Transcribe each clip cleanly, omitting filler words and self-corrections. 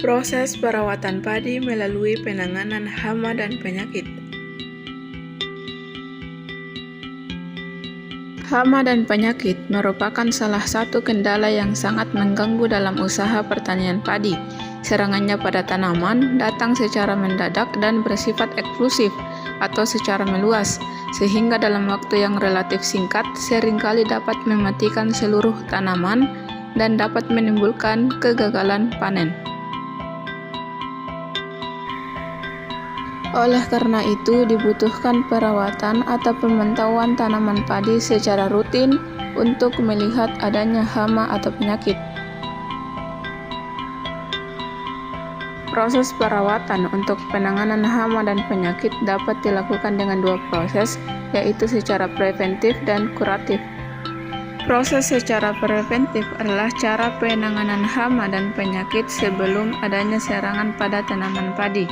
Proses perawatan padi melalui penanganan hama dan penyakit. Hama dan penyakit merupakan salah satu kendala yang sangat mengganggu dalam usaha pertanian padi. Serangannya pada tanaman datang secara mendadak dan bersifat eksklusif atau secara meluas, sehingga dalam waktu yang relatif singkat seringkali dapat mematikan seluruh tanaman dan dapat menimbulkan kegagalan panen. Oleh karena itu, dibutuhkan perawatan atau pemantauan tanaman padi secara rutin untuk melihat adanya hama atau penyakit. Proses perawatan untuk penanganan hama dan penyakit dapat dilakukan dengan dua proses, yaitu secara preventif dan kuratif. Proses secara preventif adalah cara penanganan hama dan penyakit sebelum adanya serangan pada tanaman padi.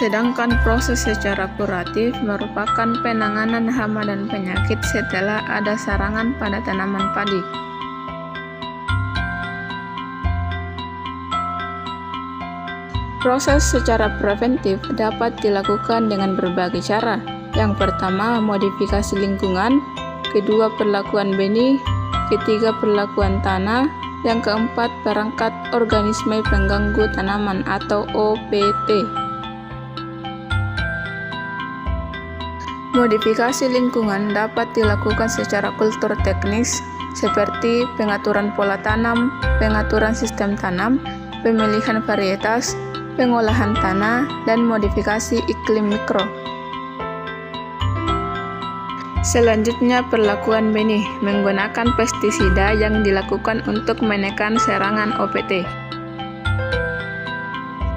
Sedangkan proses secara kuratif merupakan penanganan hama dan penyakit setelah ada serangan pada tanaman padi. Proses secara preventif dapat dilakukan dengan berbagai cara. Yang pertama, modifikasi lingkungan, kedua, perlakuan benih, ketiga, perlakuan tanah, yang keempat, perangkat organisme pengganggu tanaman atau OPT. Modifikasi lingkungan dapat dilakukan secara kultur teknis seperti pengaturan pola tanam, pengaturan sistem tanam, pemilihan varietas, pengolahan tanah, dan modifikasi iklim mikro. Selanjutnya, perlakuan benih menggunakan pestisida yang dilakukan untuk menekan serangan OPT.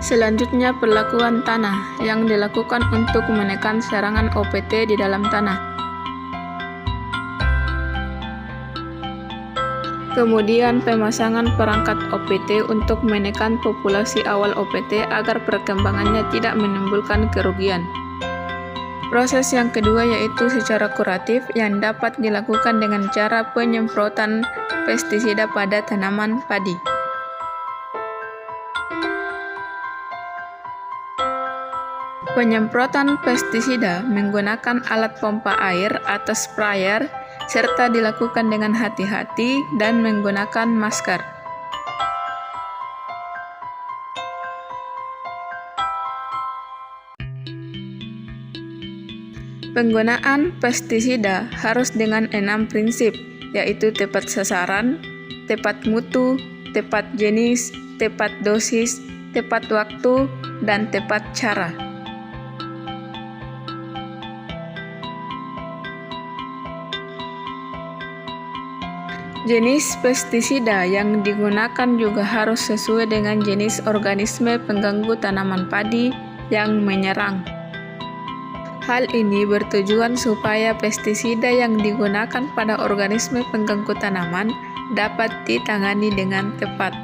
Selanjutnya, perlakuan tanah yang dilakukan untuk menekan serangan OPT di dalam tanah. Kemudian, pemasangan perangkat OPT untuk menekan populasi awal OPT agar perkembangannya tidak menimbulkan kerugian. Proses yang kedua yaitu secara kuratif yang dapat dilakukan dengan cara penyemprotan pestisida pada tanaman padi. Penyemprotan pestisida menggunakan alat pompa air atau sprayer serta dilakukan dengan hati-hati dan menggunakan masker. Penggunaan pestisida harus dengan 6 prinsip, yaitu tepat sasaran, tepat mutu, tepat jenis, tepat dosis, tepat waktu, dan tepat cara. Jenis pestisida yang digunakan juga harus sesuai dengan jenis organisme pengganggu tanaman padi yang menyerang. Hal ini bertujuan supaya pestisida yang digunakan pada organisme pengganggu tanaman dapat ditangani dengan tepat.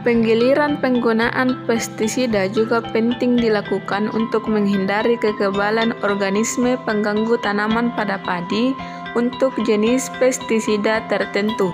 Penggiliran penggunaan pestisida juga penting dilakukan untuk menghindari kekebalan organisme pengganggu tanaman pada padi untuk jenis pestisida tertentu.